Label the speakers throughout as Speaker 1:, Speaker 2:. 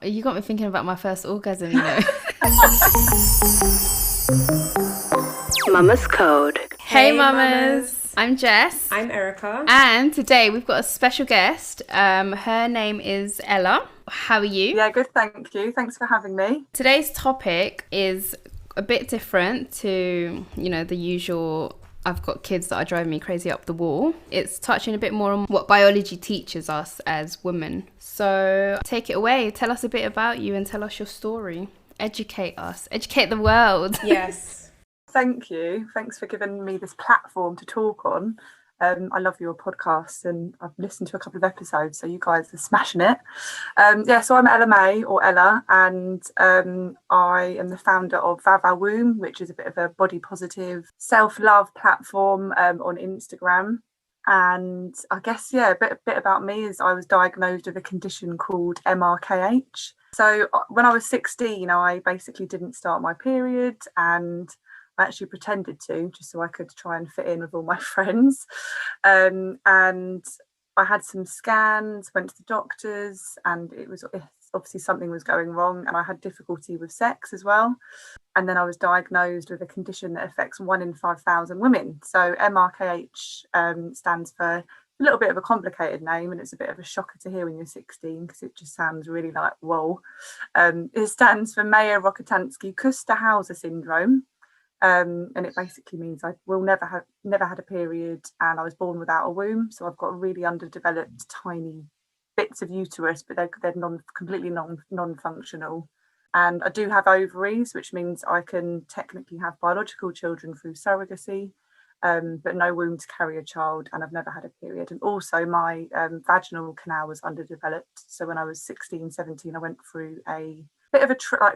Speaker 1: You got me thinking about my first orgasm, you know.
Speaker 2: Mama's Code.
Speaker 1: Hey,
Speaker 3: Hey,
Speaker 1: mamas.
Speaker 3: mamas.
Speaker 1: I'm Jess.
Speaker 3: I'm Erica.
Speaker 1: And today we've got a special guest. Her name is Ella. How are you?
Speaker 4: Yeah, good, thank you. Thanks for having me.
Speaker 1: Today's topic is a bit different to, the usual I've got kids that are driving me crazy up the wall. It's touching a bit more on what biology teaches us as women. So take it away. Tell us a bit about you and tell us your story. Educate us. Educate the world.
Speaker 3: Yes.
Speaker 4: Thank you. Thanks for giving me this platform to talk on. I love your podcast and I've listened to a couple of episodes, so you guys are smashing it. So I'm Ella May, or Ella, and I am the founder of Vava Womb, which is a bit of a body positive self-love platform on Instagram. And I guess, a bit about me is I was diagnosed with a condition called MRKH. So when I was 16, I basically didn't start my period, and I actually pretended to, just so I could try and fit in with all my friends. And I had some scans, went to the doctors, and it's obviously something was going wrong, and I had difficulty with sex as well. And then I was diagnosed with a condition that affects 1 in 5,000 women. So MRKH stands for a little bit of a complicated name, and it's a bit of a shocker to hear when you're 16 because it just sounds really like, whoa. It stands for Mayer-Rokitansky-Kuster-Hauser syndrome. And it basically means I will never had a period, and I was born without a womb, so I've got really underdeveloped tiny bits of uterus, but they're completely non-functional. And I do have ovaries, which means I can technically have biological children through surrogacy, but no womb to carry a child, and I've never had a period. And also my vaginal canal was underdeveloped, so when I was 16, 17, I went through a bit of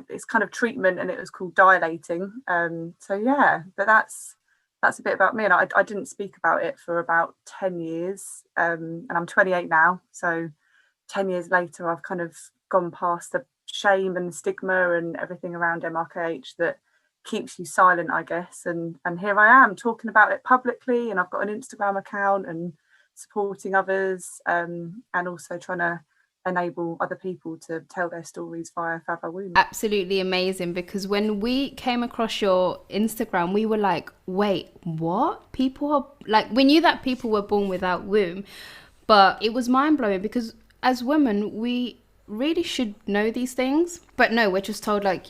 Speaker 4: it's kind of treatment, and it was called dilating. But that's a bit about me, and I didn't speak about it for about 10 years, and I'm 28 now, so 10 years later I've kind of gone past the shame and the stigma and everything around MRKH that keeps you silent, I guess, and here I am talking about it publicly, and I've got an Instagram account and supporting others, and also trying to enable other people to tell their stories via Vava Womb.
Speaker 1: Absolutely amazing, because when we came across your Instagram, we were like, wait, what? People are like, we knew that people were born without womb, but it was mind-blowing because as women, we really should know these things. But no, we're just told, like,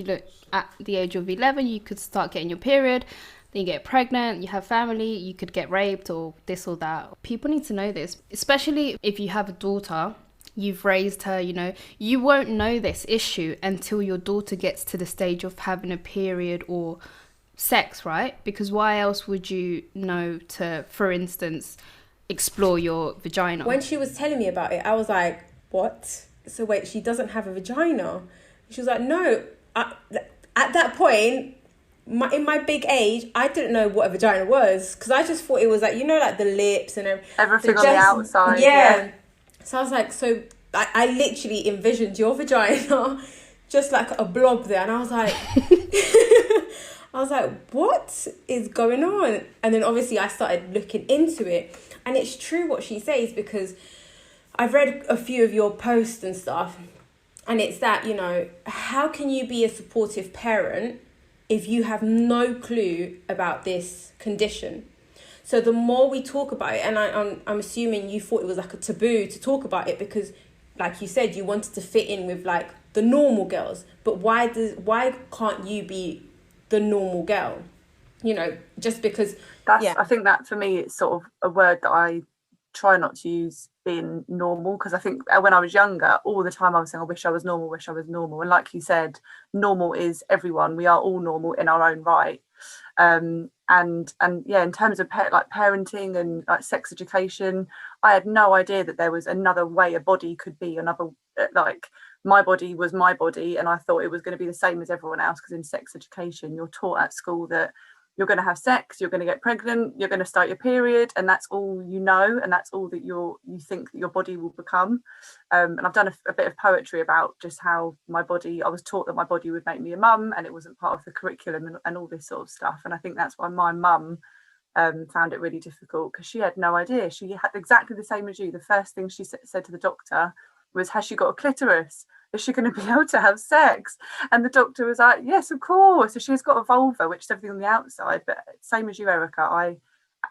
Speaker 1: at the age of 11, you could start getting your period, then you get pregnant, you have family, you could get raped or this or that. People need to know this, especially if you have a daughter. You've raised her, you won't know this issue until your daughter gets to the stage of having a period or sex, right? Because why else would you know to, for instance, explore your vagina?
Speaker 3: When she was telling me about it, I was like, what? So wait, she doesn't have a vagina? She was like, no. At that point, in my big age, I didn't know what a vagina was, because I just thought it was like, like the lips and
Speaker 4: everything on the outside.
Speaker 3: Yeah. So I was like, I literally envisioned your vagina just like a blob there. And I was like, what is going on? And then obviously I started looking into it. And it's true what she says, because I've read a few of your posts and stuff. And it's that, how can you be a supportive parent if you have no clue about this condition? So the more we talk about it, and I'm assuming you thought it was like a taboo to talk about it because, like you said, you wanted to fit in with like the normal girls. But why can't you be the normal girl? Just because.
Speaker 4: I think that for me, it's sort of a word that I try not to use, being normal, because I think when I was younger, all the time I was saying, I wish I was normal. And like you said, normal is everyone. We are all normal in our own right. And in terms of parenting and like sex education, I had no idea that there was another way a body could be, like my body was my body, and I thought it was going to be the same as everyone else, because in sex education you're taught at school that you're going to have sex, you're going to get pregnant, you're going to start your period, and that's all you know, and that's all that you think that your body will become. And I've done a bit of poetry about just how I was taught that my body would make me a mum, and it wasn't part of the curriculum and all this sort of stuff. And I think that's why my mum found it really difficult, because she had no idea. She had exactly the same as you. The first thing she said to the doctor was, has she got a clitoris? is she going to be able to have sex? And the doctor was like, yes, of course. So she's got a vulva, which is everything on the outside. But same as you, Erica,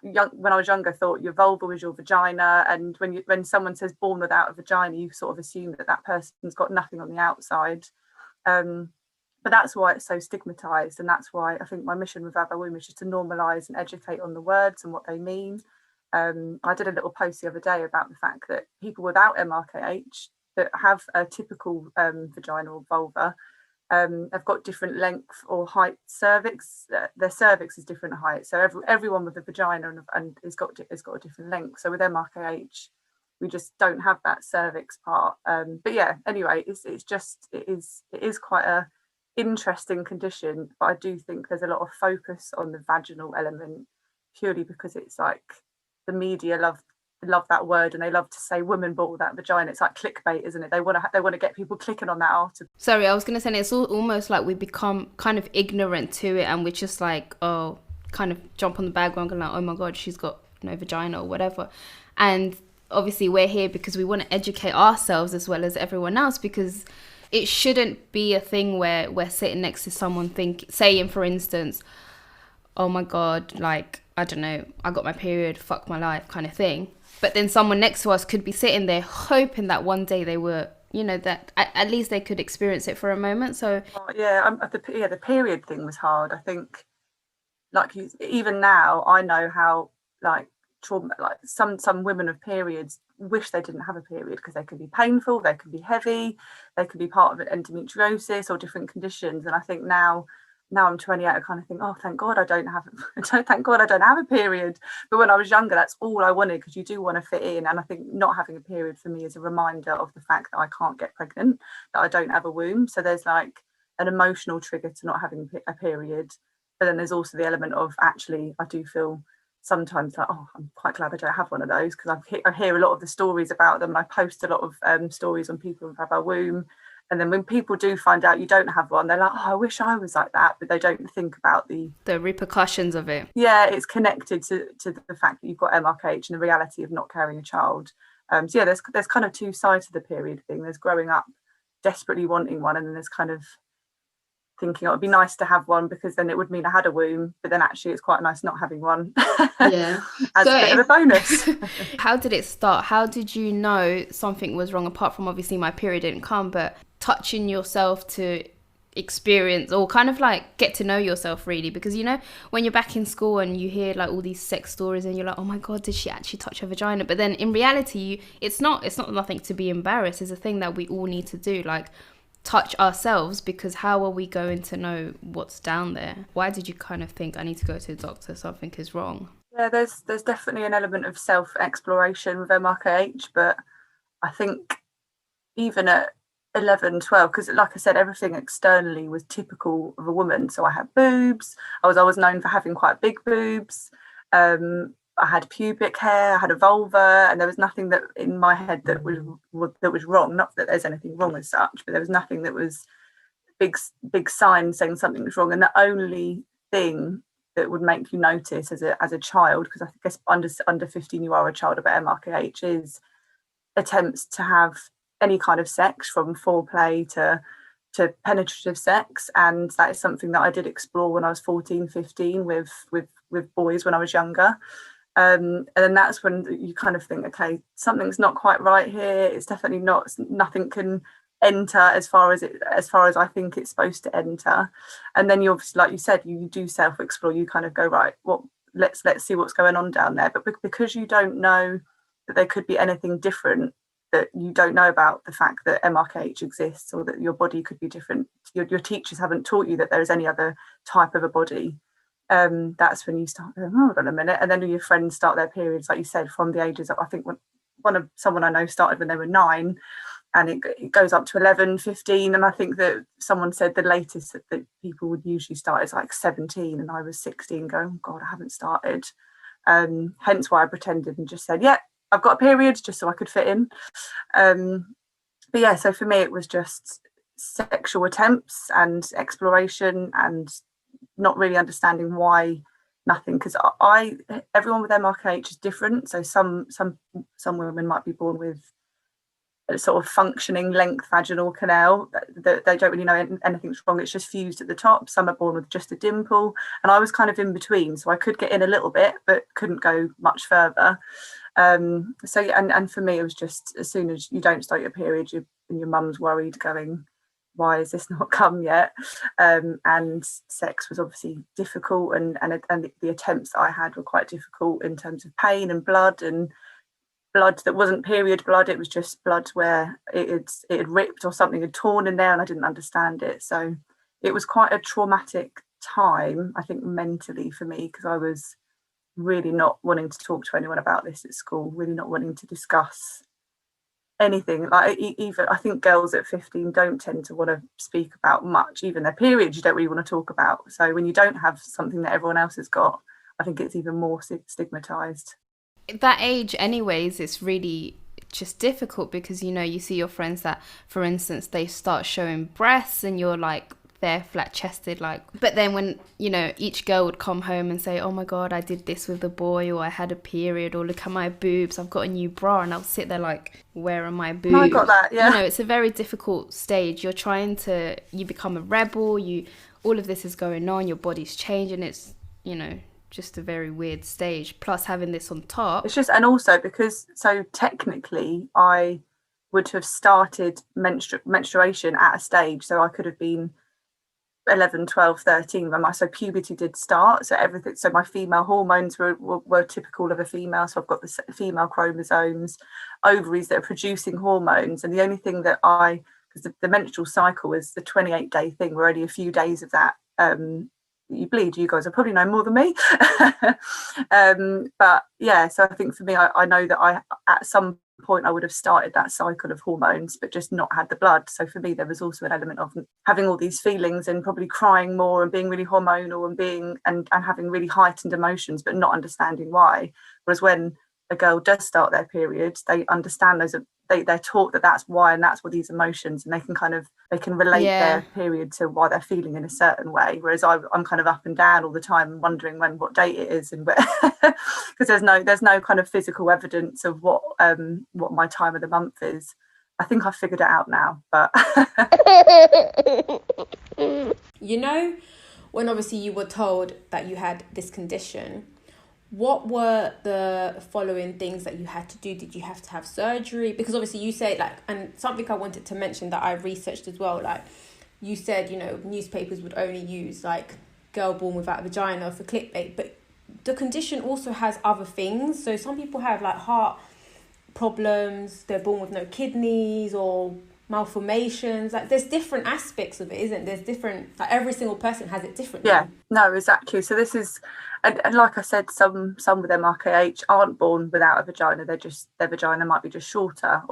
Speaker 4: when I was younger, thought your vulva was your vagina. And when someone says born without a vagina, you sort of assume that person's got nothing on the outside. But that's why it's so stigmatized. And that's why I think my mission with Abba Womb is just to normalize and educate on the words and what they mean. I did a little post the other day about the fact that people without MRKH that have a typical vagina or vulva have got different length or height cervix. Their cervix is different height. So everyone with a vagina and has got a different length. So with MRKH, we just don't have that cervix part. But yeah, anyway, it is quite a interesting condition. But I do think there's a lot of focus on the vaginal element purely because it's like the media love that word and they love to say women bought that vagina. It's like clickbait, isn't it? They want to get people clicking on that article.
Speaker 1: Sorry, I was going to say it's almost like we become kind of ignorant to it and we're just like, oh, kind of jump on the bandwagon like, oh my God, she's got no vagina or whatever. And obviously we're here because we want to educate ourselves as well as everyone else, because it shouldn't be a thing where we're sitting next to someone saying, for instance, oh my God, like, I don't know, I got my period, fuck my life kind of thing. But then someone next to us could be sitting there hoping that one day they were, that at least they could experience it for a moment. So
Speaker 4: the period thing was hard. I think, like, even now, I know how like trauma, like some women of periods wish they didn't have a period because they can be painful, they can be heavy, they can be part of an endometriosis or different conditions. And I think now I'm 28, I kind of think, oh, thank God I don't have a period. But when I was younger, that's all I wanted, because you do want to fit in. And I think not having a period for me is a reminder of the fact that I can't get pregnant, that I don't have a womb. So there's like an emotional trigger to not having a period. But then there's also the element of, actually, I do feel sometimes like, oh, I'm quite glad I don't have one of those, because I hear a lot of the stories about them. And I post a lot of stories on people who have a womb. And then when people do find out you don't have one, they're like, oh, I wish I was like that. But they don't think about the
Speaker 1: repercussions of it.
Speaker 4: Yeah, it's connected to the fact that you've got MRKH and the reality of not carrying a child. So yeah, there's kind of two sides to the period thing. There's growing up desperately wanting one, and then there's kind of thinking, oh, it'd be nice to have one because then it would mean I had a womb. But then actually it's quite nice not having one.
Speaker 1: Yeah.
Speaker 4: As a bit of a bonus.
Speaker 1: How did it start? How did you know something was wrong, apart from obviously my period didn't come, but touching yourself to experience or kind of like get to know yourself, really? Because when you're back in school and you hear like all these sex stories and you're like, oh my God, did she actually touch her vagina? But then in reality, it's not nothing to be embarrassed. It's a thing that we all need to do, like touch ourselves, because how are we going to know what's down there? Why did you kind of think, I need to go to the doctor, something is wrong?
Speaker 4: Yeah, there's definitely an element of self-exploration with MRKH, but I think even at 11, 12, because like I said, everything externally was typical of a woman. So I had boobs. I was always known for having quite big boobs. I had pubic hair. I had a vulva, and there was nothing that in my head that was wrong. Not that there's anything wrong as such, but there was nothing that was big sign saying something was wrong. And the only thing that would make you notice as a child, because I guess under 15 you are a child of MRKH, is attempts to have any kind of sex, from foreplay to penetrative sex. And that is something that I did explore when I was 14, 15 with boys when I was younger. And then that's when you kind of think, okay, something's not quite right here. It's definitely nothing can enter as far as I think it's supposed to enter. And then you obviously, like you said, you do self-explore. You kind of go, right, well, let's see what's going on down there. But because you don't know that there could be anything different, that you don't know about the fact that MRKH exists, or that your body could be different, your teachers haven't taught you that there is any other type of a body, that's when you start going, hold on a minute. And then your friends start their periods, like you said, from the ages of, I think someone I know started when they were 9, and it goes up to 11, 15. And I think that someone said the latest that people would usually start is like 17, and I was 16 going, oh God, I haven't started. Hence why I pretended and just said, yeah, I've got a period, just so I could fit in. But yeah, so for me it was just sexual attempts and exploration, and not really understanding why nothing, because everyone with MRKH is different. So some women might be born with a sort of functioning length vaginal canal. They don't really know anything's wrong. It's just fused at the top. Some are born with just a dimple, and I was kind of in between, so I could get in a little bit but couldn't go much further. So yeah, and for me it was just, as soon as you don't start your period, and your mum's worried, going, why has this not come yet? And sex was obviously difficult, and the attempts that I had were quite difficult in terms of pain and blood that wasn't period blood. It was just blood where it had ripped or something had torn in there, and I didn't understand it. So it was quite a traumatic time, I think, mentally for me, because I was really not wanting to talk to anyone about this at school, really not wanting to discuss anything. Like, even I think girls at 15 don't tend to want to speak about much, even their periods you don't really want to talk about. So when you don't have something that everyone else has got, I think it's even more stigmatized.
Speaker 1: That age anyways, it's really just difficult, because you see your friends that, for instance, they start showing breasts and you're like, they're flat chested, like, but then when each girl would come home and say, oh my god, I did this with a boy, or I had a period, or look at my boobs, I've got a new bra, and I'll sit there like, where are my boobs?
Speaker 4: I got that. Yeah,
Speaker 1: it's a very difficult stage. You become a rebel, all of this is going on, your body's changing, it's just a very weird stage, plus having this on top.
Speaker 4: It's just, and also because, so technically I would have started menstruation at a stage, so I could have been 11, 12, 13 when so puberty did start. So everything, so my female hormones were typical of a female. So I've got the female chromosomes, ovaries that are producing hormones, and the only thing that because the menstrual cycle is the 28-day thing, we're only a few days of that. You bleed, you guys will probably know more than me. But yeah, so I think for me, I know that at some point I would have started that cycle of hormones, but just not had the blood. So for me, there was also an element of having all these feelings and probably crying more and being really hormonal and being and having really heightened emotions, but not understanding why. Whereas when a girl does start their period, they understand those. They're taught that that's why, and that's what these emotions, and they can relate their period to why they're feeling in a certain way. Whereas I'm kind of up and down all the time, wondering what date it is, and because there's no kind of physical evidence of what my time of the month is. I think I've figured it out now, but
Speaker 3: when obviously you were told that you had this condition, what were the following things that you had to do? Did you have to have surgery? Because obviously you say, like, and something I wanted to mention that I researched as well, like you said, newspapers would only use like girl born without a vagina for clickbait, but the condition also has other things. So some people have like heart problems, they're born with no kidneys or malformations. Like there's different aspects of it, isn't there? There's different, like every single person has it differently.
Speaker 4: Yeah, no, exactly. So this is, and like I said, some with MRKH aren't born without a vagina. Their vagina might be just shorter,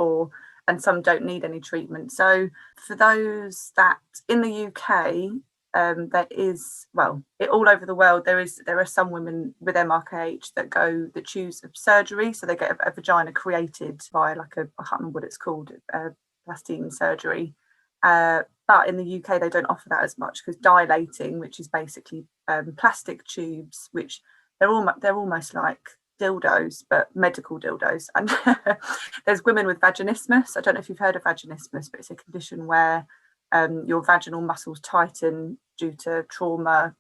Speaker 4: and some don't need any treatment. So for those that in the UK, there is, well, all over the world, there are some women with MRKH that choose surgery. So they get a vagina created by I can't remember what it's called, plastic surgery. But in the UK, they don't offer that as much, because dilating, which is basically plastic tubes, which they're almost like dildos, but medical dildos. And there's women with vaginismus. I don't know if you've heard of vaginismus, but it's a condition where your vaginal muscles tighten due to trauma,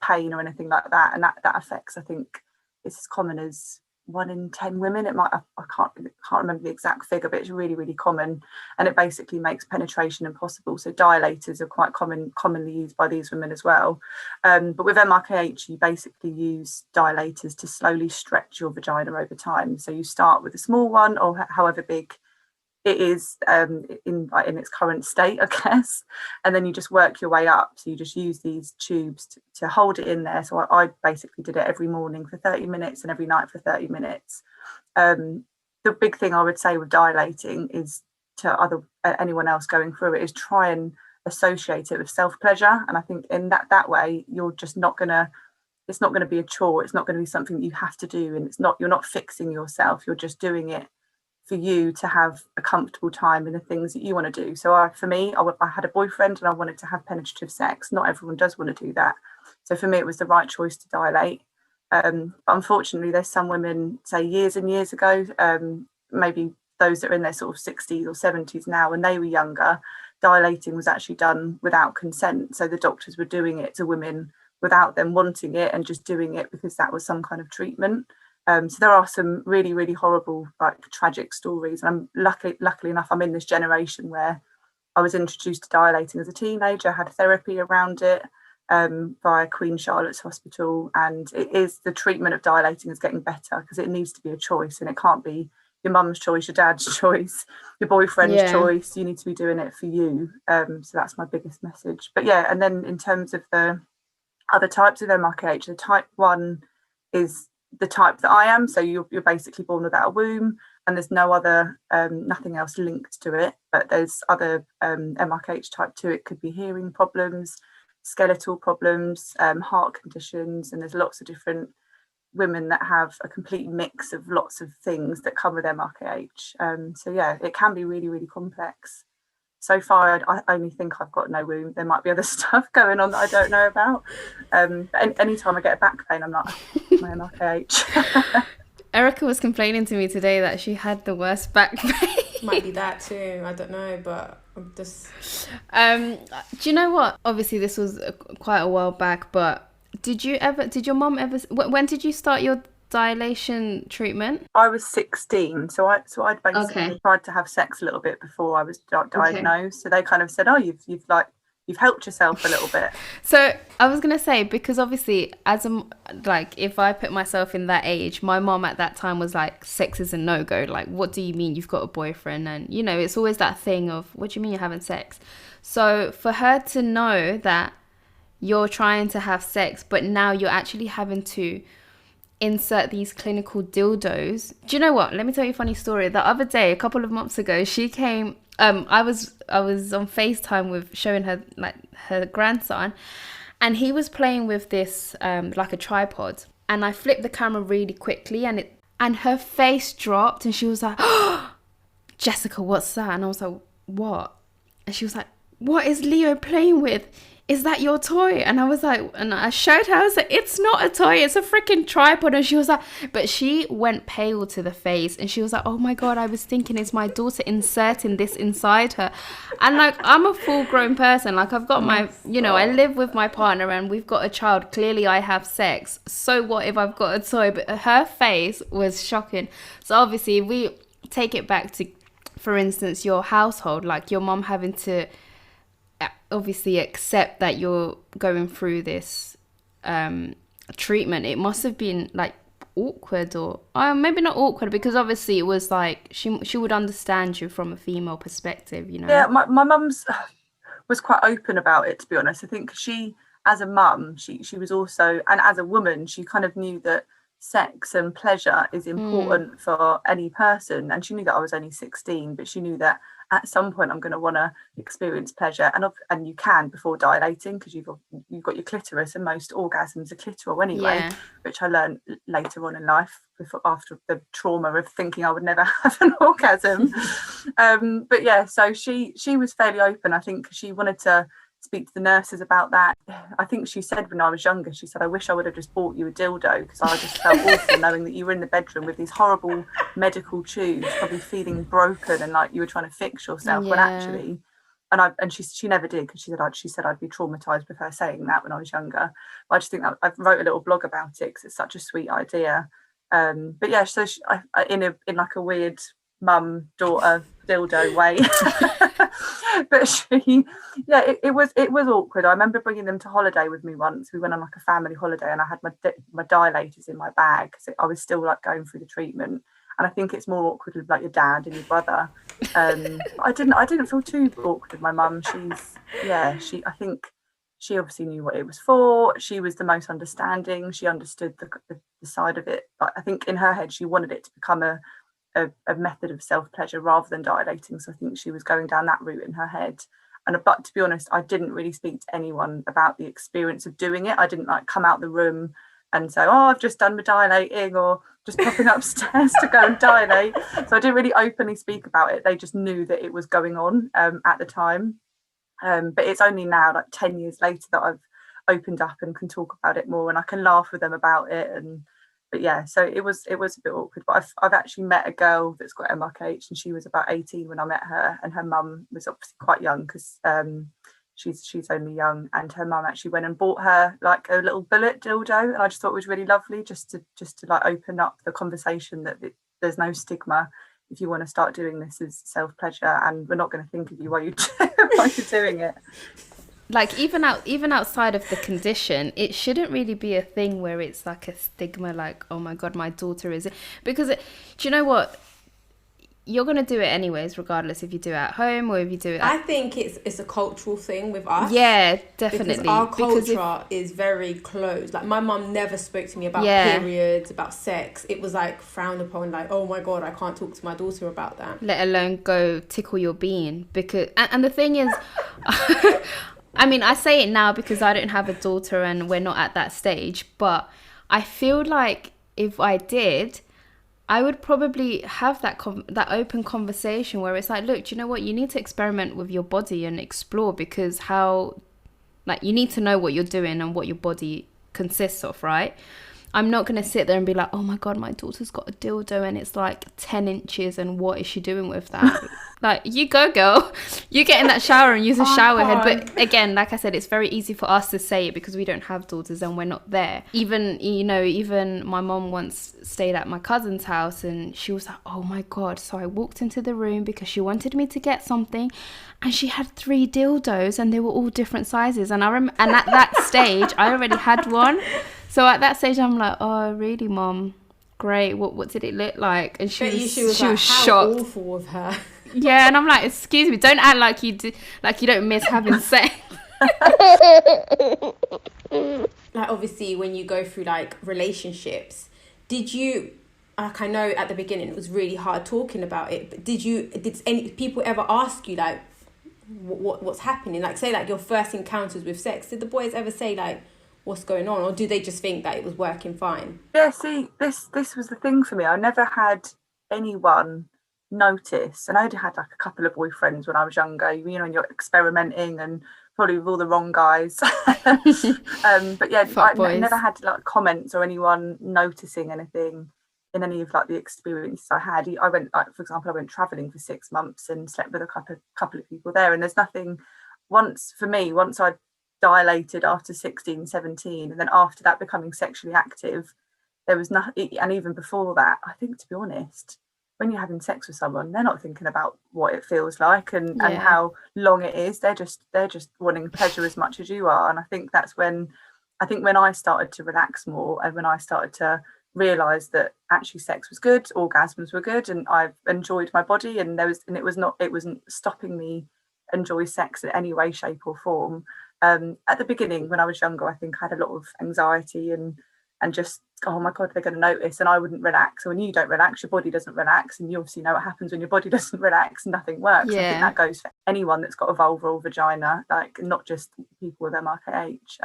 Speaker 4: pain, or anything like that, and that affects, I think it's as common as 1 in 10 women. It might, I can't remember the exact figure, but it's really, really common, and it basically makes penetration impossible. So dilators are quite commonly used by these women as well. But with MRKH, you basically use dilators to slowly stretch your vagina over time. So you start with a small one, or however big it is in its current state, I guess, and then you just work your way up. So you just use these tubes to hold it in there. So I basically did it every morning for 30 minutes and every night for 30 minutes. The big thing I would say with dilating is, to anyone else going through it, is try and associate it with self-pleasure. And I think in that way, you're just it's not gonna be a chore. It's not going to be something that you have to do, and you're not fixing yourself. You're just doing it for you to have a comfortable time in the things that you want to do. So I had a boyfriend and I wanted to have penetrative sex. Not everyone does want to do that. So for me, it was the right choice to dilate. But unfortunately, there's some women, say years and years ago, maybe those that are in their sort of 60s or 70s now, when they were younger, dilating was actually done without consent. So the doctors were doing it to women without them wanting it and just doing it because that was some kind of treatment. So there are some really, really horrible, like tragic stories. And I'm luckily enough, I'm in this generation where I was introduced to dilating as a teenager, had therapy around it via Queen Charlotte's Hospital. And it is, the treatment of dilating is getting better because it needs to be a choice, and it can't be your mum's choice, your dad's choice, your boyfriend's choice. You need to be doing it for you. So that's my biggest message. But yeah, and then in terms of the other types of MRKH, the type 1 is the type that I am. So you're basically born without a womb, and there's no other, nothing else linked to it. But there's other MRKH type 2. It could be hearing problems, skeletal problems, heart conditions, and there's lots of different women that have a complete mix of lots of things that come with MRKH. So yeah, it can be really, really complex. So far, I only think I've got no womb. There might be other stuff going on that I don't know about. Anytime I get a back pain, I'm like, my MRKH.
Speaker 1: Erica was complaining to me today that she had the worst back pain.
Speaker 3: Might be that too. I don't know, but I'm just.
Speaker 1: Do you know what? Obviously, this was quite a while back, but did your mum ever? When did you start your dilation treatment?
Speaker 4: I was 16, so I'd basically tried to have sex a little bit before I was diagnosed. So they kind of said, "Oh, you've helped yourself a little bit."
Speaker 1: So I was gonna say, because obviously, if I put myself in that age, my mom at that time was like, "Sex is a no go. Like, what do you mean you've got a boyfriend?" And it's always that thing of, "What do you mean you're having sex?" So for her to know that you're trying to have sex, but now you're actually having to insert these clinical dildos. Do you know what? Let me tell you a funny story. The other day, a couple of months ago, she came. I was on FaceTime with showing her like her grandson, and he was playing with this like a tripod. And I flipped the camera really quickly, and her face dropped, and she was like, "Oh, Jessica, what's that?" And I was like, "What?" And she was like, "What is Leo playing with? Is that your toy?" And I was like, and I showed her, I was like, "It's not a toy, it's a freaking tripod." And she was like, but she went pale to the face, and she was like, "Oh my God, I was thinking it's my daughter inserting this inside her." And like, I'm a full grown person. Like, I've got my, I live with my partner and we've got a child. Clearly I have sex. So what if I've got a toy? But her face was shocking. So obviously we take it back to, for instance, your household, like your mom having to obviously accept that you're going through this treatment. It must have been like awkward, or maybe not awkward, because obviously it was like she would understand you from a female perspective,
Speaker 4: Yeah, my mum's was quite open about it, to be honest. I think she, as a mum, she was also, and as a woman, she kind of knew that sex and pleasure is important for any person, and she knew that I was only 16, but she knew that at some point I'm going to want to experience pleasure, and you can before dilating, because you've got your clitoris, and most orgasms are clitoral anyway, which I learned later on in life, after the trauma of thinking I would never have an orgasm. But yeah, so she was fairly open. I think she wanted to speak to the nurses about that. I think she said when I was younger, she said, "I wish I would have just bought you a dildo, because I just felt awful knowing that you were in the bedroom with these horrible medical tubes, probably feeling broken and like you were trying to fix yourself." When actually, and she never did, because she said I'd be traumatized with her saying that when I was younger. But I just think that I wrote a little blog about it because it's such a sweet idea. But yeah, so in like a weird mum daughter dildo way. But it was awkward. I remember bringing them to holiday with me once. We went on like a family holiday, and I had my dilators in my bag because I was still like going through the treatment. And I think it's more awkward with like your dad and your brother. I didn't feel too awkward with my mum. I think she obviously knew what it was for. She was the most understanding. She understood the side of it. I think in her head she wanted it to become a method of self-pleasure rather than dilating. So I think she was going down that route in her head. But to be honest, I didn't really speak to anyone about the experience of doing it. I didn't like come out the room and say, "Oh, I've just done my dilating," or just popping upstairs to go and dilate. So I didn't really openly speak about it. They just knew that it was going on at the time. But it's only now, like 10 years later, that I've opened up and can talk about it more, and I can laugh with them about it. And yeah, so it was a bit awkward. But I've actually met a girl that's got MRKH, and she was about 18 when I met her, and her mum was obviously quite young because she's only young, and her mum actually went and bought her like a little bullet dildo, and I just thought it was really lovely just to like open up the conversation that there's no stigma if you want to start doing this as self-pleasure, and we're not going to think of you while you're doing it.
Speaker 1: Like even outside of the condition, it shouldn't really be a thing where it's like a stigma, like, oh my god, my daughter is it, because do you know what, you're going to do it anyways, regardless if you do it at home or if you do it
Speaker 3: I think it's a cultural thing with us.
Speaker 1: Yeah, definitely.
Speaker 3: Because our culture is very closed. Like, my mum never spoke to me about periods, about sex. It was like frowned upon, like, oh my god, I can't talk to my daughter about that.
Speaker 1: Let alone go tickle your bean. Because and the thing is, I mean, I say it now because I don't have a daughter and we're not at that stage, but I feel like if I did, I would probably have that open conversation where it's like, look, do you know what? You need to experiment with your body and explore, because you need to know what you're doing and what your body consists of, right? I'm not going to sit there and be like, oh my God, my daughter's got a dildo and it's like 10 inches and what is she doing with that? Like, you go, girl. You get in that shower and use a shower head. But again, like I said, it's very easy for us to say it because we don't have daughters and we're not there. Even my mom once stayed at my cousin's house and she was like, oh my God. So I walked into the room because she wanted me to get something and she had 3 dildos and they were all different sizes. And and at that stage, I already had one. So at that stage, I'm like, oh, really, Mom? Great. What did it look like? And she was
Speaker 3: like,
Speaker 1: shocked.
Speaker 3: How awful of her.
Speaker 1: Yeah, and I'm like, excuse me, don't act like you don't miss having sex.
Speaker 3: Like, obviously, when you go through like relationships, did you? Like, I know at the beginning it was really hard talking about it, but did any people ever ask you like, what's happening? Like, say like your first encounters with sex, did the boys ever say like, what's going on, or do they just think that it was working fine?
Speaker 4: Yeah, see, this was the thing for me. I never had anyone notice, and I only had like a couple of boyfriends when I was younger, you know, and you're experimenting and probably with all the wrong guys. But yeah, I never had like comments or anyone noticing anything in any of like the experiences I had. I went, like, for example, I went traveling for 6 months and slept with a couple of people there, and there's nothing. Once I dilated after 16, 17, and then after that becoming sexually active, there was nothing. And even before that, I think, to be honest, when you're having sex with someone, they're not thinking about what it feels like and how long it is. They're just wanting pleasure as much as you are. And I think that's when I started to relax more, and when I started to realize that actually sex was good, orgasms were good, and I've enjoyed my body, and it wasn't stopping me enjoy sex in any way, shape or form. At the beginning, when I was younger, I think I had a lot of anxiety and just, oh my God, they're going to notice, and I wouldn't relax. So when you don't relax, your body doesn't relax, and you obviously know what happens when your body doesn't relax, nothing works. I think that goes for anyone that's got a vulva or vagina, like not just people with MRKH.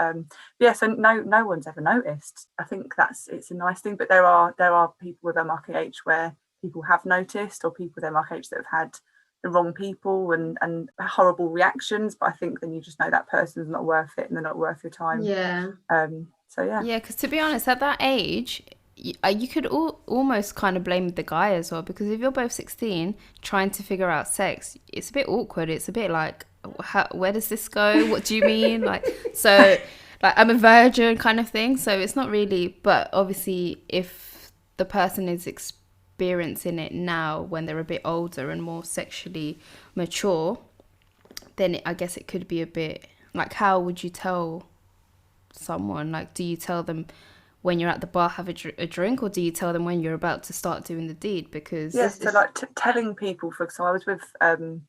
Speaker 4: So no one's ever noticed. I think it's a nice thing, but there are people with MRKH where people have noticed, or people with MRKH that have had the wrong people and horrible reactions, but I think then you just know that person's not worth it and they're not worth your time. Because
Speaker 1: to be honest, at that age you could almost kind of blame the guy as well, because if you're both 16 trying to figure out sex, it's a bit awkward. It's a bit like, where does this go? What do you mean? Like I'm a virgin kind of thing. So it's not really, but obviously if the person is experiencing it now when they're a bit older and more sexually mature, then I guess it could be a bit like, how would you tell someone? Like, do you tell them when you're at the bar have a drink, or do you tell them when you're about to start doing the deed? Because
Speaker 4: so like telling people, for example, I was with an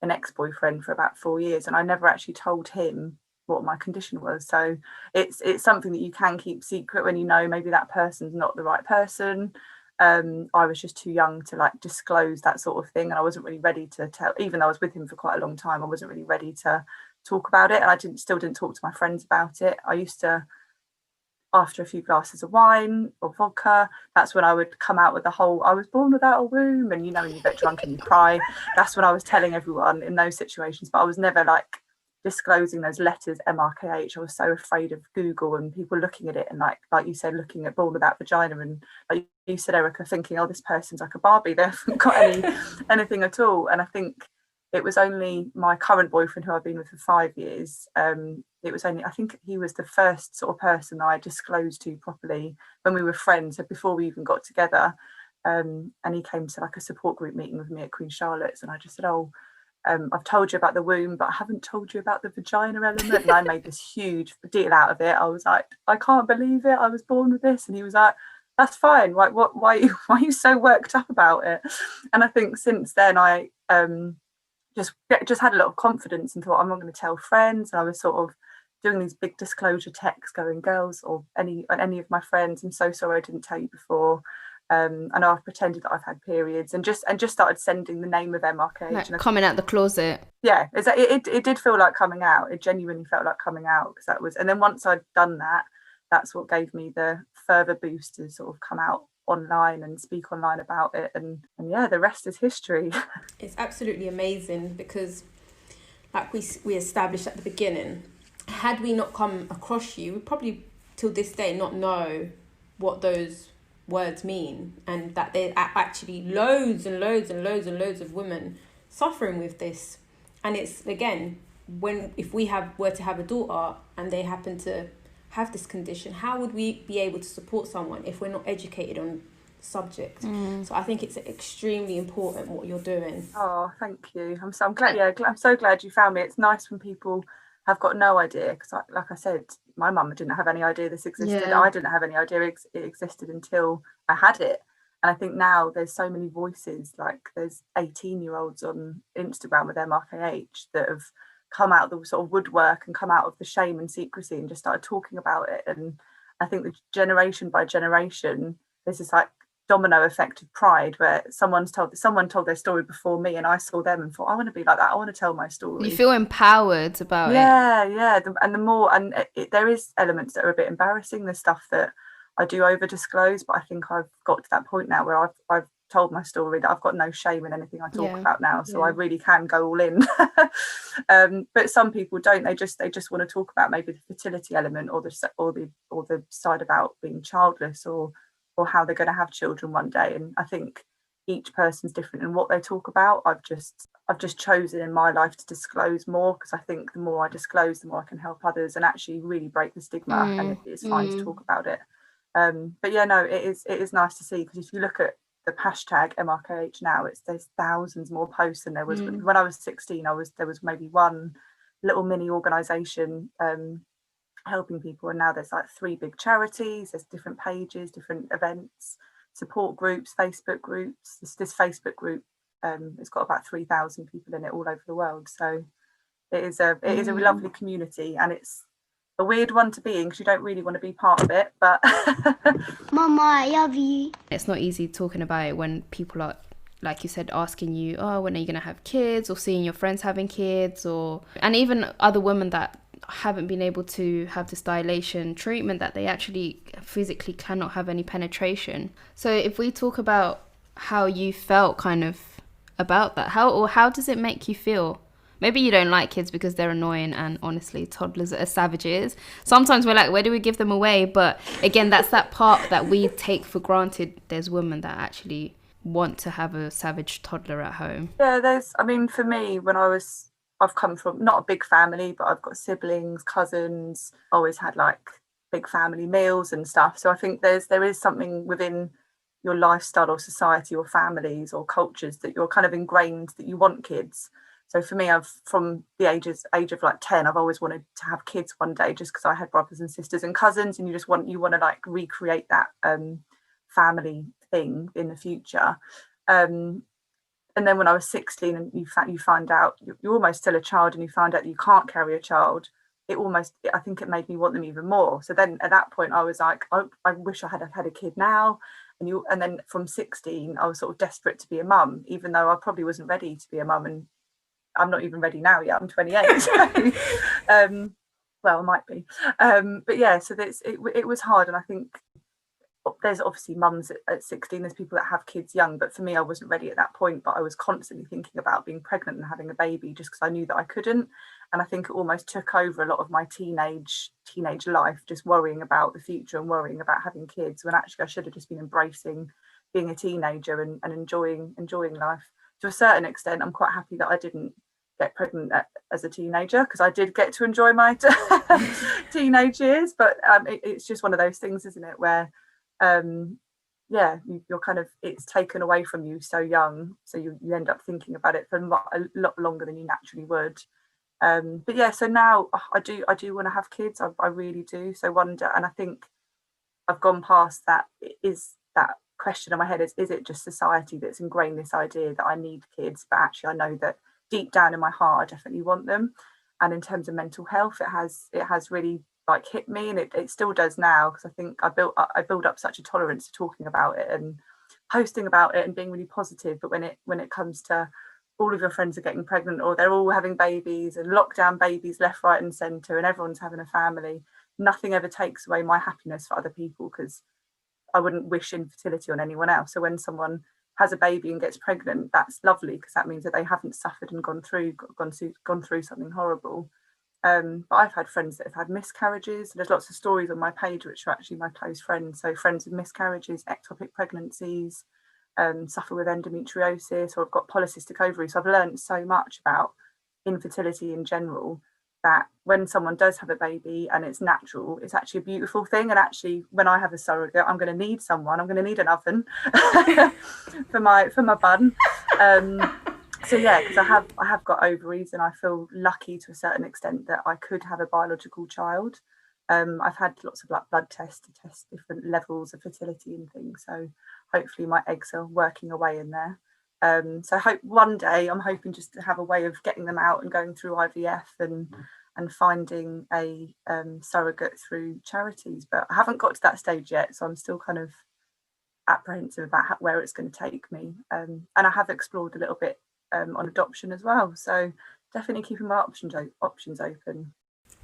Speaker 4: ex-boyfriend for about 4 years, and I never actually told him what my condition was. So it's something that you can keep secret when you know maybe that person's not the right person. I was just too young to like disclose that sort of thing, and I wasn't really ready to tell. Even though I was with him for quite a long time, I wasn't really ready to talk about it, and I still didn't talk to my friends about it. I used to, after a few glasses of wine or vodka, that's when I would come out with the whole, I was born without a womb, and when you get drunk and you cry, that's when I was telling everyone in those situations. But I was never like disclosing those letters MRKH, I was so afraid of Google and people looking at it and like you said, looking at Born Without Vagina, and like you said, Erica, thinking, oh, this person's like a Barbie, they haven't got anything at all. And I think it was only my current boyfriend, who I've been with for 5 years, it was only, I think he was the first sort of person I disclosed to properly when we were friends, so before we even got together. And he came to like a support group meeting with me at Queen Charlotte's, and I just said, oh, I've told you about the womb, but I haven't told you about the vagina element. And I made this huge deal out of it. I was like, I can't believe it, I was born with this. And he was like, that's fine, like why are you so worked up about it? And I think since then I just had a lot of confidence and thought, I'm not going to tell friends. And I was sort of doing these big disclosure texts going, girls, or any of my friends, I'm so sorry I didn't tell you before. I know I've pretended that I've had periods, and just started sending the name of MRKH.
Speaker 1: Like
Speaker 4: and
Speaker 1: coming out the closet.
Speaker 4: Yeah, it did feel like coming out. It genuinely felt like coming out, because that was, and then once I'd done that, that's what gave me the further boost to sort of come out online and speak online about it, and yeah, the rest is history.
Speaker 3: It's absolutely amazing, because like we established at the beginning, had we not come across you, we probably till this day not know what those words mean, and that there are actually loads and loads and loads and loads of women suffering with this. And it's, again, if we were to have a daughter and they happen to have this condition, how would we be able to support someone if we're not educated on the subject? So I think it's extremely important what you're doing.
Speaker 4: Oh, thank you. I'm glad. Yeah, I'm so glad you found me. It's nice when people have got no idea, because like I said, my mum didn't have any idea this existed.
Speaker 1: Yeah.
Speaker 4: I didn't have any idea it existed until I had it. And I think now there's so many voices, like there's 18-year-olds on Instagram with MRKH that have come out of the sort of woodwork and come out of the shame and secrecy and just started talking about it. And I think that generation by generation, there's this like domino effect of pride, where someone told their story before me, and I saw them and thought, I want to be like that, I want to tell my story.
Speaker 1: You feel empowered about it.
Speaker 4: Yeah. And the more, and there is elements that are a bit embarrassing. There's stuff that I do over disclose, but I think I've got to that point now where I've told my story, that I've got no shame in anything I talk about now, so I really can go all in. But some people don't. They just want to talk about maybe the fertility element, or the side about being childless, or how they're going to have children one day. And I think each person's different in what they talk about. I've just chosen in my life to disclose more, because I think the more I disclose, the more I can help others and actually really break the stigma. And it's fine to talk about it. But yeah, no, it is nice to see, because if you look at the hashtag MRKH now, there's thousands more posts than there was when I was 16. There was maybe one little mini organisation helping people, and now there's like 3 big charities, there's different pages, different events, support groups, Facebook groups. This Facebook group, it's got about 3,000 people in it all over the world, so it is a lovely community, and it's a weird one to be in, because you don't really want to be part of it, but
Speaker 5: Mama, I love you.
Speaker 1: It's not easy talking about it when people are, like you said, asking you, oh, when are you going to have kids, or seeing your friends having kids, and even other women that haven't been able to have this dilation treatment, that they actually physically cannot have any penetration. So if we talk about how you felt kind of about that, how does it make you feel? Maybe you don't like kids because they're annoying, and honestly, toddlers are savages. Sometimes we're like, where do we give them away? But again, that's that part that we take for granted. There's women that actually want to have a savage toddler at home.
Speaker 4: Yeah, for me, I've come from not a big family, but I've got siblings, cousins, always had like big family meals and stuff. So I think there is something within your lifestyle or society or families or cultures that you're kind of ingrained that you want kids. So for me, from the age of like 10, I've always wanted to have kids one day, just because I had brothers and sisters and cousins, and you want to like recreate that family thing in the future. And then when I was 16, and you find out you're almost still a child, and you find out that you can't carry a child, I think it made me want them even more. So then at that point I was like, I wish I had a kid now. And then from 16 I was sort of desperate to be a mum, even though I probably wasn't ready to be a mum, and I'm not even ready now yet. I'm 28. So, well, I might be. But yeah, so it was hard, and I think there's obviously mums at 16, there's people that have kids young, but for me, I wasn't ready at that point. But I was constantly thinking about being pregnant and having a baby, just because I knew that I couldn't. And I think it almost took over a lot of my teenage life, just worrying about the future and worrying about having kids, when actually I should have just been embracing being a teenager and enjoying life. To a certain extent, I'm quite happy that I didn't get pregnant as a teenager, because I did get to enjoy my teenage years. But it's just one of those things, isn't it, where you're kind of, it's taken away from you so young, so you end up thinking about it for a lot longer than you naturally would. But yeah, so now I do want to have kids. I really do. So wonder, and I think I've gone past that. Is that question in my head, is it just society that's ingrained this idea that I need kids? But actually I know that deep down in my heart I definitely want them. And in terms of mental health, it has really like hit me, and it still does now, because I think I build up such a tolerance to talking about it and posting about it and being really positive. But when it comes to all of your friends are getting pregnant, or they're all having babies and lockdown babies left, right and centre, and everyone's having a family, nothing ever takes away my happiness for other people, because I wouldn't wish infertility on anyone else. So when someone has a baby and gets pregnant, that's lovely, because that means that they haven't suffered and gone through something horrible. But I've had friends that have had miscarriages. There's lots of stories on my page which are actually my close friends. So friends with miscarriages, ectopic pregnancies, suffer with endometriosis, or have got polycystic ovaries. So I've learned so much about infertility in general, that when someone does have a baby and it's natural, it's actually a beautiful thing. And actually, when I have a surrogate, I'm going to need someone. I'm going to need an oven for my bun. So yeah, because I have got ovaries, and I feel lucky to a certain extent that I could have a biological child. I've had lots of like blood tests to test different levels of fertility and things. So hopefully my eggs are working away in there. So I hope one day, I'm hoping just to have a way of getting them out and going through IVF and finding a surrogate through charities. But I haven't got to that stage yet, so I'm still kind of apprehensive about where it's going to take me. And I have explored a little bit on adoption as well. So definitely keeping my options open.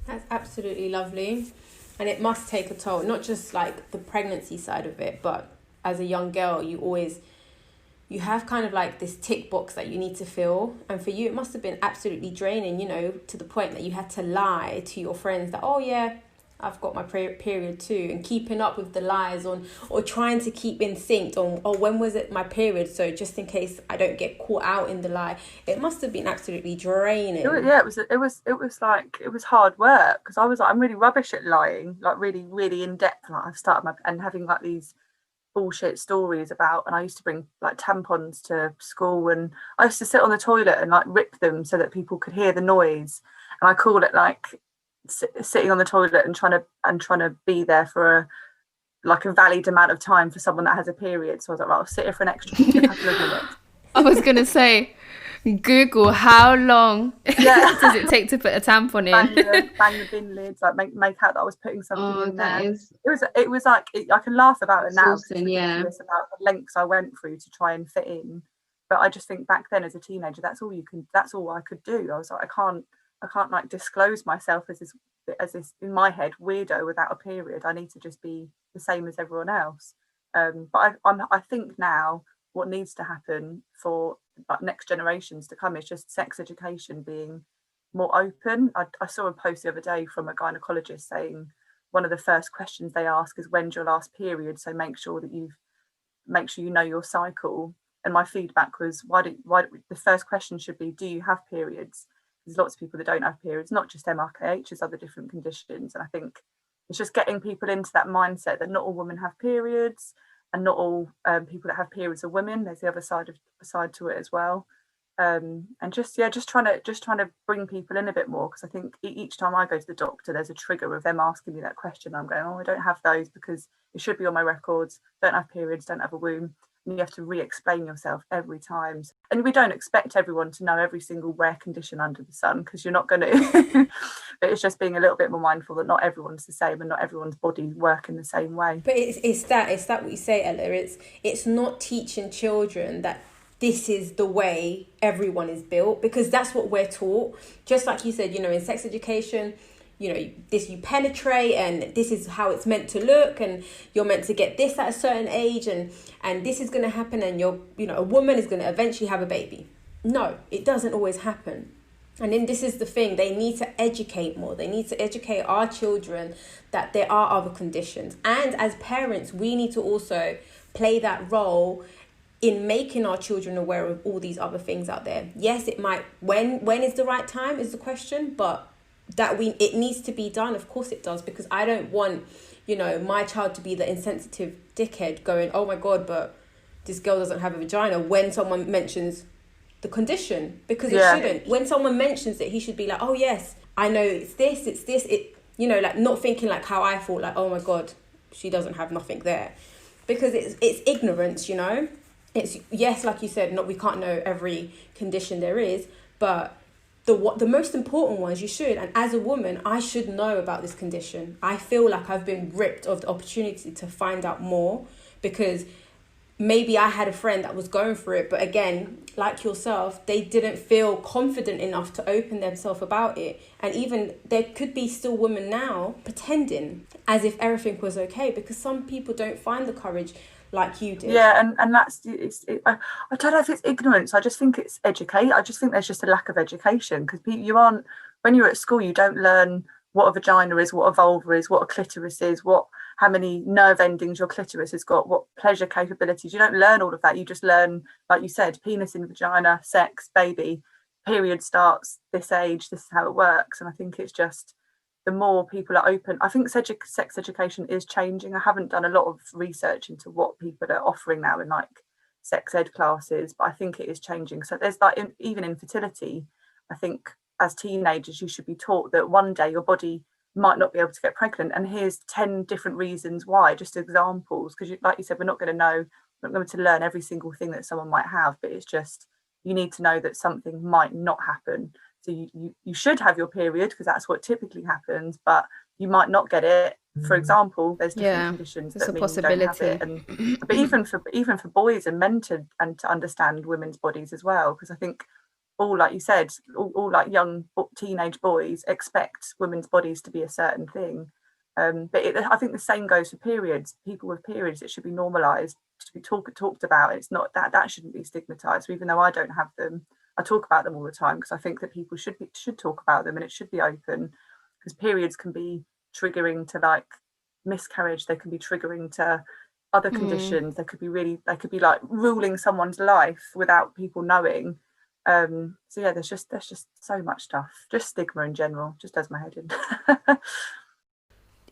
Speaker 3: That's absolutely lovely. And it must take a toll, not just like the pregnancy side of it, but as a young girl, you have kind of like this tick box that you need to fill. And for you, it must have been absolutely draining, to the point that you had to lie to your friends that, oh yeah, I've got my period too, and keeping up with the lies or trying to keep in sync on, oh, when was it my period? So just in case I don't get caught out in the lie. It must have been absolutely draining.
Speaker 4: It was hard work, because I was like, I'm really rubbish at lying, like really, really in depth. Like I've started and having like these bullshit stories about, and I used to bring like tampons to school, and I used to sit on the toilet and like rip them so that people could hear the noise. And I call it like sitting on the toilet and trying to be there for a valid amount of time for someone that has a period. So I was like, right, I'll sit here for an extra couple of minutes.
Speaker 1: I was gonna say, Google how long does it take to put a tampon in?
Speaker 4: Bang the bin lids, like make out that I was putting something in there.
Speaker 1: Is...
Speaker 4: It was like, I can laugh about it now.
Speaker 1: Awesome, yeah.
Speaker 4: About the lengths I went through to try and fit in. But I just think back then as a teenager, that's all I could do. I was like, I can't like disclose myself as this in my head weirdo without a period. I need to just be the same as everyone else. But I think now what needs to happen for next generations to come is just sex education being more open. I saw a post the other day from a gynecologist saying one of the first questions they ask is, when's your last period? So make sure you know your cycle. And my feedback was, why the first question should be, do you have periods? There's lots of people that don't have periods, not just MRKH, there's other different conditions. And I think it's just getting people into that mindset that not all women have periods, and not all people that have periods are women. There's the other side to it as well. And just trying to bring people in a bit more, because I think each time I go to the doctor, there's a trigger of them asking me that question. I'm going, oh, I don't have those because it should be on my records. Don't have periods, don't have a womb. And you have to re-explain yourself every time. And we don't expect everyone to know every single rare condition under the sun, because you're not going to. But it's just being a little bit more mindful that not everyone's the same, and not everyone's body work in the same way.
Speaker 3: But it's that what you say, Ella. It's not teaching children that this is the way everyone is built, because that's what we're taught. Just like you said, in sex education, this you penetrate, and this is how it's meant to look, and you're meant to get this at a certain age, and this is going to happen, and a woman is going to eventually have a baby. No, it doesn't always happen. And then this is the thing, they need to educate more. They need to educate our children that there are other conditions. And as parents, we need to also play that role in making our children aware of all these other things out there. Yes, it might, when is the right time is the question, but it needs to be done. Of course it does, because I don't want, my child to be the insensitive dickhead going, oh my God, but this girl doesn't have a vagina, when someone mentions the condition, because it shouldn't. When someone mentions it, he should be like, oh yes, I know it's this, like not thinking like how I thought, like, oh my God, she doesn't have nothing there, because it's ignorance, It's, yes, like you said, we can't know every condition there is, but the most important ones you should. And as a woman, I should know about this condition. I feel like I've been ripped of the opportunity to find out more, because maybe I had a friend that was going through it, but again, like yourself, they didn't feel confident enough to open themselves about it. And even there could be still women now pretending as if everything was okay, because some people don't find the courage like you did.
Speaker 4: Yeah, and that's I don't know if it's ignorance. I just think it's educate. I just think there's just a lack of education, because when you're at school, you don't learn what a vagina is, what a vulva is, what a clitoris is, how many nerve endings your clitoris has got, what pleasure capabilities. You don't learn all of that. You just learn, like you said, penis in vagina, sex, baby, period starts this age, this is how it works. And I think it's just, the more people are open, I think sex education is changing. I haven't done a lot of research into what people are offering now in like sex ed classes, but I think it is changing. So there's like, even infertility, I think as teenagers, you should be taught that one day your body might not be able to get pregnant, and here's 10 different reasons why, just examples, because like you said, we're not going to learn every single thing that someone might have, but it's just, you need to know that something might not happen. So you should have your period, because that's what typically happens, but you might not get it. For example, there's different conditions that mean you don't have it. And but even for boys and men to understand women's bodies as well, because I think all, like you said, all like young teenage boys expect women's bodies to be a certain thing. But I think the same goes for periods. People with periods, it should be normalised, to be talked about. It's not that shouldn't be stigmatised. So even though I don't have them, I talk about them all the time, because I think that people should talk about them, and it should be open, because periods can be triggering to like miscarriage. They can be triggering to other conditions. They could be like ruling someone's life without people knowing. So yeah, there's just so much stuff. Just stigma in general just does my head in.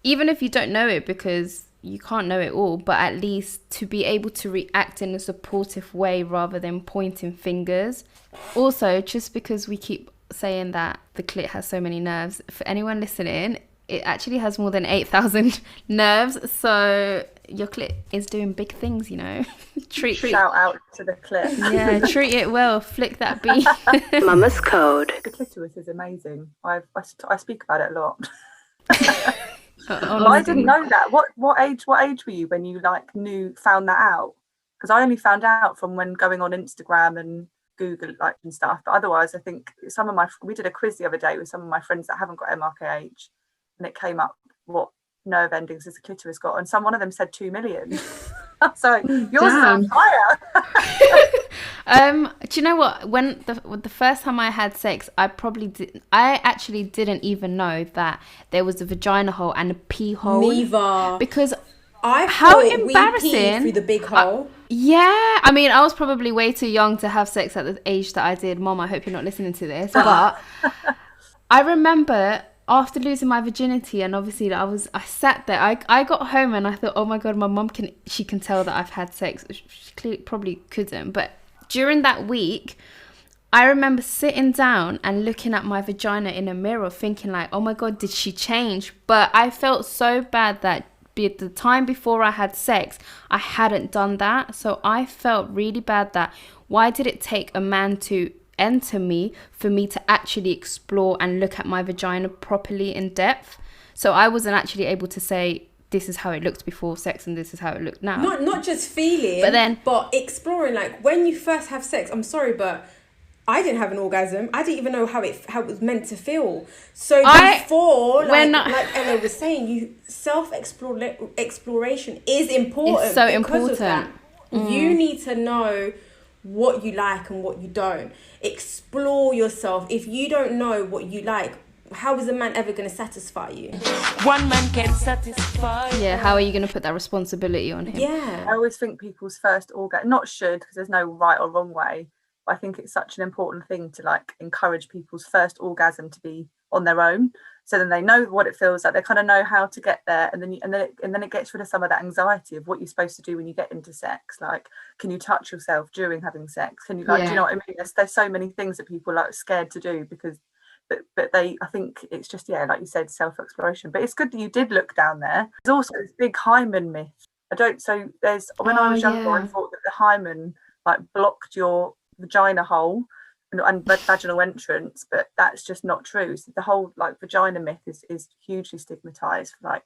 Speaker 1: Even if you don't know it, because you can't know it all, but at least to be able to react in a supportive way rather than pointing fingers. Also, just because we keep saying that the clit has so many nerves, for anyone listening, it actually has more than 8,000 nerves. So your clit is doing big things, Shout
Speaker 4: out to the clit.
Speaker 1: Yeah, treat it well. Flick that beat.
Speaker 2: Mama's Code.
Speaker 4: The clitoris is amazing. I speak about it a lot.
Speaker 1: Well,
Speaker 4: I didn't know that. What age were you when you found that out? Because I only found out from when going on Instagram and Google and stuff. But otherwise, I think we did a quiz the other day with some of my friends that haven't got MRKH, and it came up what nerve endings has the clitoris got, and one of them said 2 million. So yours is on fire.
Speaker 1: Do you know what? When the first time I had sex, I actually didn't even know that there was a vagina hole and a pee hole.
Speaker 3: Neither.
Speaker 1: Because
Speaker 3: how
Speaker 1: embarrassing.
Speaker 3: We peed through the big hole.
Speaker 1: Yeah, I mean, I was probably way too young to have sex at the age that I did. Mom, I hope you're not listening to this, but I remember after losing my virginity, and obviously I sat there, I got home and I thought, oh my God, my mom can tell that I've had sex. She clearly probably couldn't, but during that week, I remember sitting down and looking at my vagina in a mirror thinking like, oh my God, did she change? But I felt so bad that at the time before I had sex, I hadn't done that. So I felt really bad that why did it take a man to enter me for me to actually explore and look at my vagina properly in depth? So I wasn't actually able to say this is how it looked before sex and this is how it looked now.
Speaker 3: Not just feeling, but exploring. Like when you first have sex, I'm sorry, but I didn't have an orgasm. I didn't even know how it was meant to feel. So before, like Ella was saying, exploration is important.
Speaker 1: It's so important.
Speaker 3: You need to know what you like and what you don't. Explore yourself. If you don't know what you like, how is a man ever going to satisfy you?
Speaker 6: One man can satisfy.
Speaker 1: Yeah, how are you going to put that responsibility on him?
Speaker 3: Yeah.
Speaker 4: I always think people's first orgasm, not should, because there's no right or wrong way, but I think it's such an important thing to like encourage people's first orgasm to be on their own, so then they know what it feels like, they kind of know how to get there, and then it gets rid of some of that anxiety of what you're supposed to do when you get into sex. Like, can you touch yourself during having sex? Can you, like, do you know what I mean? There's so many things that people are like scared to do because but they, I think it's just, yeah, like you said, self-exploration. But it's good that you did look down there. There's also this big hymen myth. When I was younger, I thought that the hymen like blocked your vagina hole and vaginal entrance, but that's just not true. So the whole like vagina myth is hugely stigmatized. Like,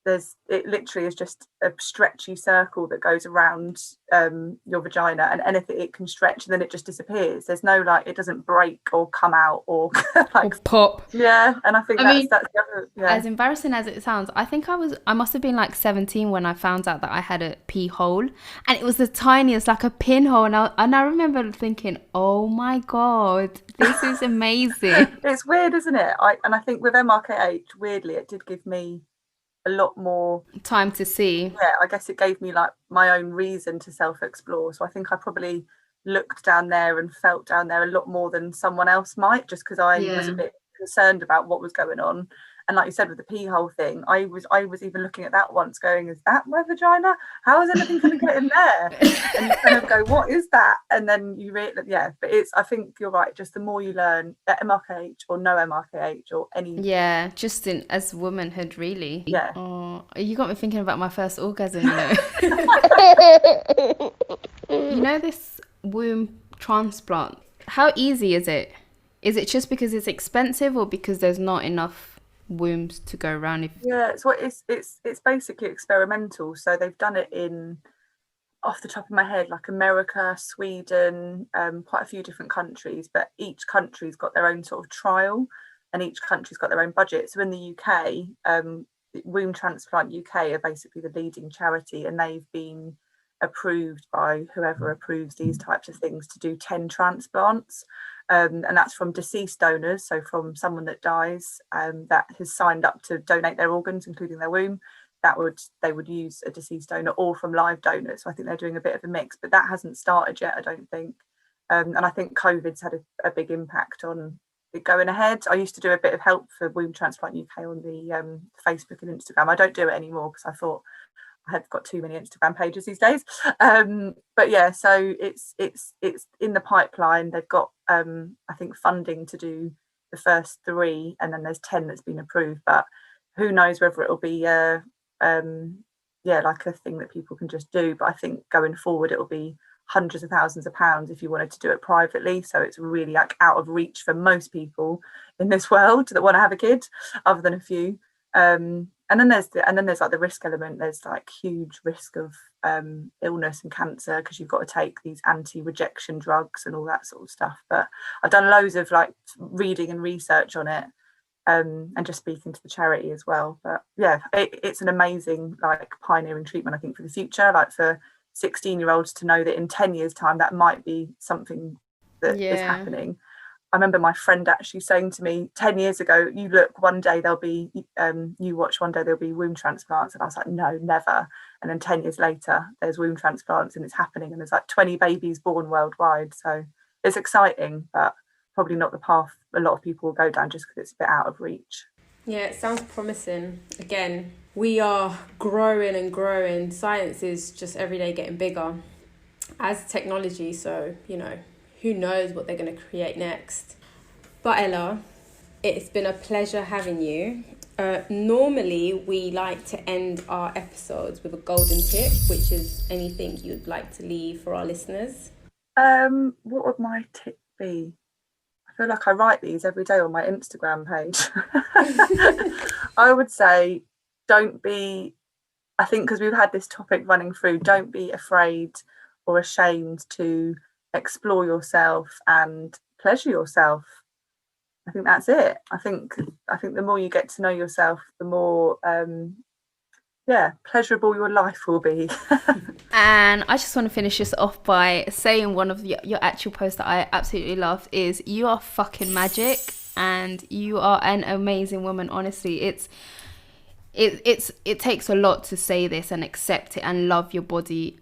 Speaker 4: it literally is just a stretchy circle that goes around your vagina, and anything it can stretch and then it just disappears. There's no, like, it doesn't break or come out or like
Speaker 1: or pop.
Speaker 4: Yeah, and I think that's the other,
Speaker 1: as embarrassing as it sounds, I think I must have been like 17 when I found out that I had a pee hole, and it was the tiniest, like a pinhole, and I remember thinking, oh my god, this is amazing.
Speaker 4: It's weird, isn't it? I think with MRKH, weirdly, it did give me a lot more
Speaker 1: time to see.
Speaker 4: Yeah, I guess it gave me like my own reason to self-explore. So I think I probably looked down there and felt down there a lot more than someone else might, just because I was a bit concerned about what was going on. And like you said with the pee hole thing, I was even looking at that once, going, is that my vagina? How is anything going to get in there? And you kind of go, what is that? And then you really, but I think you're right. Just the more you learn at MRKH or no MRKH or any.
Speaker 1: Yeah, just as womanhood, really.
Speaker 4: Yeah.
Speaker 1: Oh, you got me thinking about my first orgasm, you know. You know, this womb transplant, how easy is it? Is it just because it's expensive or because there's not enough wombs to go around?
Speaker 4: So it's basically experimental. So they've done it in, off the top of my head, like America, Sweden, quite a few different countries, but each country's got their own sort of trial and each country's got their own budget. So in the UK, Womb Transplant UK are basically the leading charity, and they've been approved by whoever approves these types of things to do 10 transplants. And that's from deceased donors, so from someone that dies that has signed up to donate their organs, including their womb. They would use a deceased donor, or from live donors. So I think they're doing a bit of a mix, but that hasn't started yet, I don't think. And I think COVID's had a big impact on it going ahead. I used to do a bit of help for Womb Transplant UK on the Facebook and Instagram. I don't do it anymore because I thought I have got too many Instagram pages these days. But yeah, so it's in the pipeline. They've got I think funding to do the first 3, and then there's 10 that's been approved. But who knows whether it'll be like a thing that people can just do. But I think going forward it'll be hundreds of thousands of pounds if you wanted to do it privately. So it's really like out of reach for most people in this world that want to have a kid, other than a few. And then there's like the risk element. There's like huge risk of illness and cancer because you've got to take these anti-rejection drugs and all that sort of stuff. But I've done loads of like reading and research on it, and just speaking to the charity as well. But yeah, it's an amazing like pioneering treatment, I think, for the future, like for 16-year-olds to know that in 10 years time that might be something that is happening. I remember my friend actually saying to me 10 years ago, you look, one day there'll be, you watch, one day there'll be womb transplants. And I was like, no, never. And then 10 years later, there's womb transplants and it's happening. And there's like 20 babies born worldwide. So it's exciting, but probably not the path a lot of people will go down just because it's a bit out of reach.
Speaker 3: Yeah, it sounds promising. Again, we are growing and growing. Science is just every day getting bigger as technology. So, you know, who knows what they're going to create next. But Ella, it's been a pleasure having you. Normally, we like to end our episodes with a golden tip, which is anything you'd like to leave for our listeners.
Speaker 4: What would my tip be? I feel like I write these every day on my Instagram page. I would say don't be, I think because we've had this topic running through, don't be afraid or ashamed to explore yourself and pleasure yourself. I think that's it. I think the more you get to know yourself, the more pleasurable your life will be.
Speaker 1: And I just want to finish this off by saying one of your actual posts that I absolutely love is, you are fucking magic and you are an amazing woman. Honestly, it takes a lot to say this and accept it and love your body.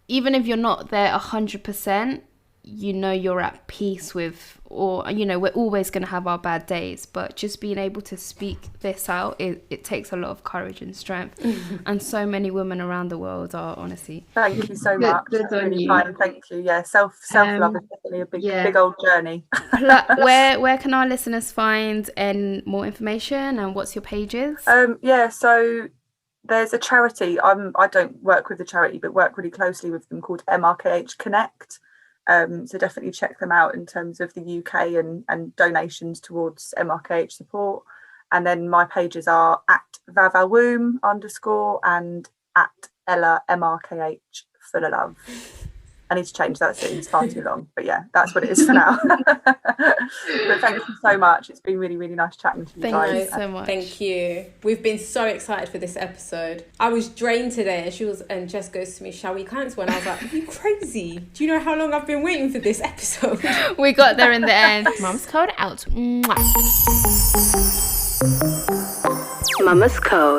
Speaker 1: Even if you're not there 100%, you know you're at peace with, or you know, we're always going to have our bad days, but just being able to speak this out, it takes a lot of courage and strength. And so many women around the world are, honestly.
Speaker 4: Thank you so much. That's really kind. Thank you. Yeah, self love is definitely a big old journey.
Speaker 1: Where can our listeners find more information, and what's your pages?
Speaker 4: So there's a charity. I don't work with the charity, but work really closely with them, called MRKH Connect. So definitely check them out in terms of the UK and donations towards MRKH support. And then my pages are at @vavawoom_ and at Ella MRKH full of love. I need to change that soon, it's far too long. But yeah, that's what it is for now. But thank you so much. It's been really, really nice chatting to you guys.
Speaker 1: Thank you so much.
Speaker 3: Thank you. We've been so excited for this episode. I was drained today, and Jess goes to me, shall we cancel? And I was like, are you crazy? Do you know how long I've been waiting for this episode?
Speaker 1: We got there in the end. Mum's Code out. Mwah.
Speaker 2: Mama's Code.